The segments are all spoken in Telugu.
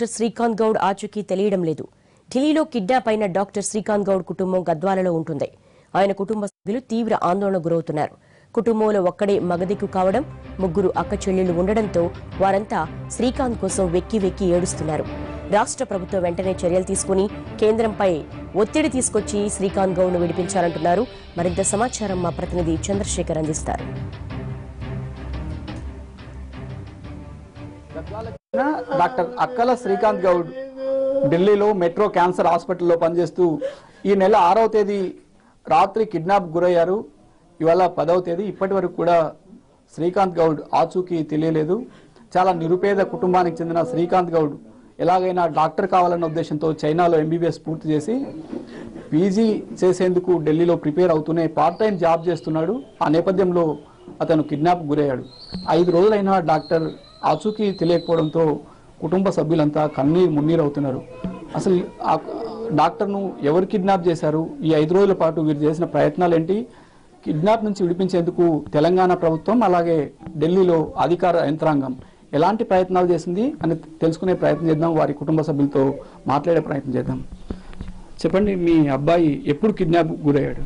డాక్టర్ శ్రీకాంత్ గౌడ్ ఆచూకీ తెలియడం లేదు. ఢిల్లీలో కిడ్నాప్ అయిన డాక్టర్ శ్రీకాంత్ గౌడ్ కుటుంబం గద్వాలలో ఉంటుంది. ఆయన కుటుంబ సభ్యులు తీవ్ర ఆందోళనకు గురవుతున్నారు. కుటుంబంలో ఒక్కడే మగదిక్కు కావడం, ముగ్గురు అక్క చెల్లెళ్లు ఉండడంతో వారంతా శ్రీకాంత్ కోసం వెక్కి వెక్కి ఏడుస్తున్నారు. రాష్ట్ర ప్రభుత్వం వెంటనే చర్యలు తీసుకుని కేంద్రంపై ఒత్తిడి తీసుకొచ్చి శ్రీకాంత్ గౌడ్ ను విడిపించాలంటున్నారు. మరింత సమాచారం మా ప్రతినిధి చంద్రశేఖర్ అందిస్తారు. డాక్టర్ అక్కల శ్రీకాంత్ గౌడ్ ఢిల్లీలో మెట్రో క్యాన్సర్ హాస్పిటల్లో పనిచేస్తూ ఈ నెల 6వ తేదీ రాత్రి కిడ్నాప్ గురయ్యారు. ఇవాళ 10వ తేదీ. ఇప్పటి వరకు కూడా శ్రీకాంత్ గౌడ్ ఆచూకీ తెలియలేదు. చాలా నిరుపేద కుటుంబానికి చెందిన శ్రీకాంత్ గౌడ్ ఎలాగైనా డాక్టర్ కావాలన్న ఉద్దేశంతో చైనాలో ఎంబీబీఎస్ పూర్తి చేసి పీజీ చేసేందుకు ఢిల్లీలో ప్రిపేర్ అవుతూనే పార్ట్ టైం జాబ్ చేస్తున్నాడు. ఆ నేపథ్యంలో అతను కిడ్నాప్ గురయ్యాడు. 5 రోజులైనా డాక్టర్ ఆచూకీ తెలియకపోవడంతో కుటుంబ సభ్యులంతా కన్నీరు మున్నీరు అవుతున్నారు. అసలు ఆ డాక్టర్ను ఎవరు కిడ్నాప్ చేశారు? ఈ 5 రోజుల పాటు వీరు చేసిన ప్రయత్నాలు ఏంటి? కిడ్నాప్ నుంచి విడిపించేందుకు తెలంగాణ ప్రభుత్వం అలాగే ఢిల్లీలో అధికార యంత్రాంగం ఎలాంటి ప్రయత్నాలు చేసింది అని తెలుసుకునే ప్రయత్నం చేద్దాం. వారి కుటుంబ సభ్యులతో మాట్లాడే ప్రయత్నం చేద్దాం. చెప్పండి, మీ అబ్బాయి ఎప్పుడు కిడ్నాప్ గురయ్యాడు?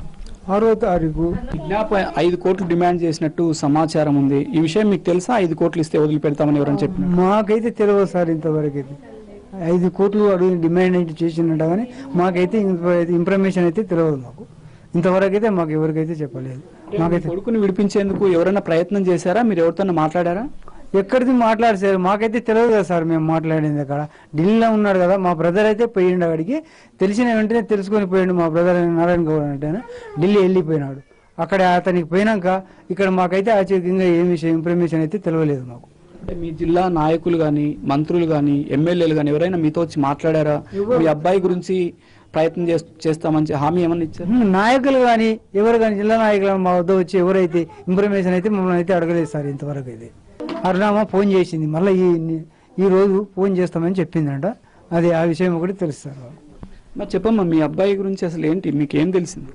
6వ తారీఖు. కిడ్నాప్ 5 కోట్లు డిమాండ్ చేసినట్టు సమాచారం ఉంది. ఈ విషయం మీకు తెలుసా? 5 కోట్లు ఇస్తే వదిలిపెడతామని ఎవరైనా చెప్పిన? మాకైతే తెలియదు సార్. ఇంతవరకు అయితే 5 కోట్లు అడుగు డిమాండ్ అయితే చేసినట్టు కానీ మాకైతే ఇన్ఫర్మేషన్ అయితే తెలియదు. మాకు ఇంతవరకు అయితే మాకు ఎవరికైతే చెప్పలేదు. మాకైతే కొడుకుని విడిపించేందుకు ఎవరైనా ప్రయత్నం చేశారా? మీరు ఎవరితో మాట్లాడారా? ఎక్కడిది మాట్లాడారు? మాకైతే తెలియదు కదా సార్. మేము మాట్లాడింది అక్కడ ఢిల్లీలో ఉన్నాడు కదా. మా బ్రదర్ అయితే పోయిండు. అక్కడికి తెలిసిన వెంటనే తెలుసుకొని పోయిండు. మా బ్రదర్ నారాయణ గౌడ్ అంటే ఢిల్లీ వెళ్ళిపోయినాడు. అక్కడ అతనికి పోయినాక ఇక్కడ మాకైతే ఆశ్చర్యంగా ఏం విషయం ఇన్ఫర్మేషన్ అయితే తెలియలేదు మాకు. అంటే మీ జిల్లా నాయకులు కానీ, మంత్రులు కానీ, ఎమ్మెల్యేలు కానీ ఎవరైనా మీతో వచ్చి మాట్లాడారా? మీ అబ్బాయి గురించి ప్రయత్నం చేస్తామని హామీ ఏమన్నా ఇచ్చారు? నాయకులు కానీ ఎవరు కానీ, జిల్లా నాయకులు మా వద్ద వచ్చి ఎవరైతే ఇన్ఫర్మేషన్ అయితే మమ్మల్ని అయితే అడగలేదు సార్ ఇంతవరకు అయితే. అరుణామా ఫోన్ చేసింది, మళ్ళీ ఈ రోజు ఫోన్ చేస్తామని చెప్పిందంట. అది ఆ విషయం ఒకటి తెలుస్తారు. మరి చెప్పమ్మా, మీ అబ్బాయి గురించి అసలు ఏంటి, మీకేం తెలిసింది?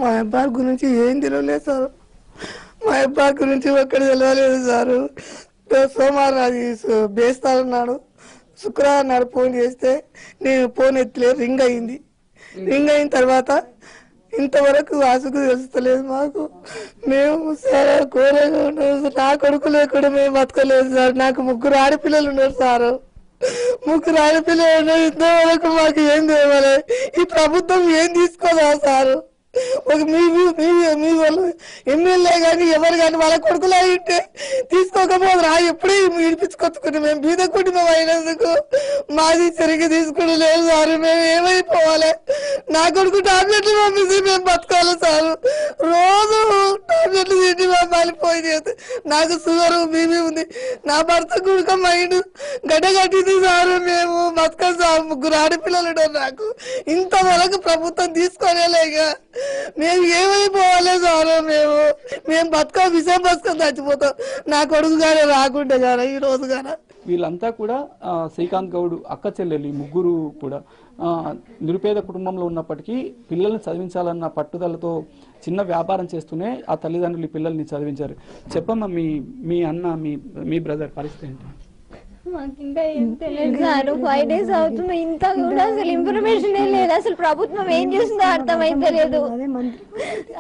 మా అబ్బాయి గురించి ఏం తెలియలేదు సార్. మా అబ్బాయి గురించి ఒక్కడ తెలియలేదు సార్. సోమవారం అది బేస్తారన్నాడు, శుక్రవారం నాడు ఫోన్ చేస్తే నేను ఫోన్ ఎత్తలేదు. రింగ్ అయింది. రింగ్ అయిన తర్వాత ఇంతవరకు ఆశకు తెలుస్తలేదు మాకు. మేము సార్ ఘోరంగా ఉన్నాం సార్. నా కొడుకు లేకుండా మేము బతకలేదు సార్. నాకు 3 ఆడపిల్లలు ఉన్నారు సార్. 3 ఆడపిల్లలు ఉన్నారు. ఇంతవరకు మాకు ఏం తేవాలి? ఈ ప్రభుత్వం ఏం తీసుకోదా సార్? ఒక మీ వాళ్ళు ఎమ్మెల్యే కానీ ఎవరు కానీ వాళ్ళ కొడుకులు అయింటే తీసుకోకపోతే ఎప్పుడే ఇడిపించుకొచ్చుకుని మేము బీద కుటుంబం అయినందుకు మాది సరిగ్గా తీసుకుని లేదు సార్. మేము ఏమైపోవాలి? నా కొడుకు టాబ్లెట్లు పంపిస్తే మేము బతకాలి సార్. రోజు టాబ్లెట్లు తిండి మేము మాలిపోయింది. నాకు షుగర్ బీపీ ఉంది. నా భర్త కుడుక మైండ్ గడ్డ కట్టింది సార్. మేము బతకాలి సార్. 3 ఆడపిల్లలు ఉన్నారు నాకు. ఇంతవరకు ప్రభుత్వం తీసుకోలేక మేము ఏమైపోవాలి సార్? మేము బతక విషయం బతుకొని చచ్చిపోతాం. నా కొడుకు గానే రాకుంటే గానే ఈ రోజు గానే. వీళ్ళంతా కూడా శ్రీకాంత్ గౌడ్ అక్క చెల్లెలు 3 కూడా నిరుపేద కుటుంబంలో ఉన్నప్పటికీ పిల్లల్ని చదివించాలన్న పట్టుదలతో చిన్న వ్యాపారం చేస్తూనే ఆ తల్లిదండ్రులు పిల్లల్ని చదివించారు. చెప్పమ్మా, మీ అన్న మీ బ్రదర్ పరిస్థితి ఏంటి? మాకు ఇంకా ఏం తెలియదు సార్. 5 days అవుతుంది. ఇంత కూడా అసలు ఇన్ఫర్మేషన్ లేదు. అసలు ప్రభుత్వం ఏం చేస్తుందో అర్థమైతే లేదు.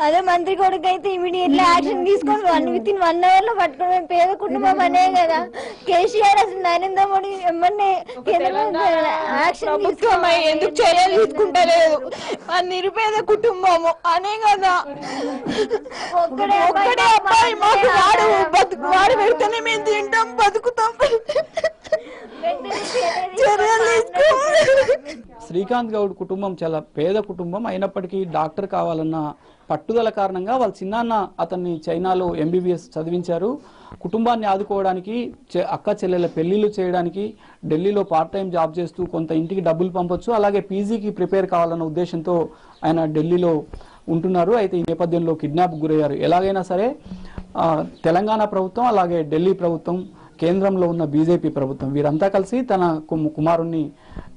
అదే మంత్రి కొడుకు అయితే ఇమీడియట్లీ యాక్షన్ తీసుకొని within 1 hour లో పట్టుకుని పేద కుటుంబం అనే కదా. కేసీఆర్ అసలు నరేంద్ర మోడీ ఎమ్మెల్యే యాక్షన్ ఎందుకు చర్యలు తీసుకుంటలేదు? ఆ నిరుపేద కుటుంబము అనే కదా. ఒక్కడే అబ్బాయి మాకు, వాడు పెడితేనే మేము తింటాం, బతుకుతాం. శ్రీకాంత్ గౌడ్ కుటుంబం చాలా పేద కుటుంబం అయినప్పటికీ డాక్టర్ కావాలన్న పట్టుదల కారణంగా వాళ్ళ చిన్నాన్న అతన్ని చైనాలో ఎంబీబీఎస్ చదివించారు. కుటుంబాన్ని ఆదుకోవడానికి, అక్క చెల్లెల పెళ్లిళ్ళు చేయడానికి ఢిల్లీలో పార్ట్ టైం జాబ్ చేస్తూ కొంత ఇంటికి డబ్బులు పంపొచ్చు, అలాగే పీజీకి ప్రిపేర్ కావాలన్న ఉద్దేశంతో ఆయన ఢిల్లీలో ఉంటున్నారు. అయితే ఈ నేపథ్యంలో కిడ్నాప్ గురయ్యారు. ఎలాగైనా సరే తెలంగాణ ప్రభుత్వం అలాగే ఢిల్లీ ప్రభుత్వం కేంద్రంలో ఉన్న బీజేపీ ప్రభుత్వం వీరంతా కలిసి తన కుమారుణ్ణి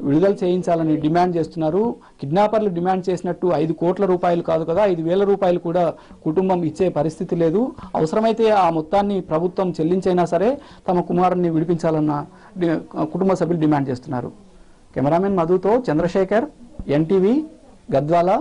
విడుదల చేయించాలని డిమాండ్ చేస్తున్నారు. కిడ్నాపర్లు డిమాండ్ చేసినట్టు 5 కోట్ల రూపాయలు కాదు కదా, 5,000 రూపాయలు కూడా కుటుంబం ఇచ్చే పరిస్థితి లేదు. అవసరమైతే ఆ మొత్తాన్ని ప్రభుత్వం చెల్లించైనా సరే తమ కుమారుణ్ణి విడిపించాలన్న కుటుంబ సభ్యులు డిమాండ్ చేస్తున్నారు. కెమెరామెన్ మధుతో చంద్రశేఖర్, ఎన్టీవీ, గద్వాల.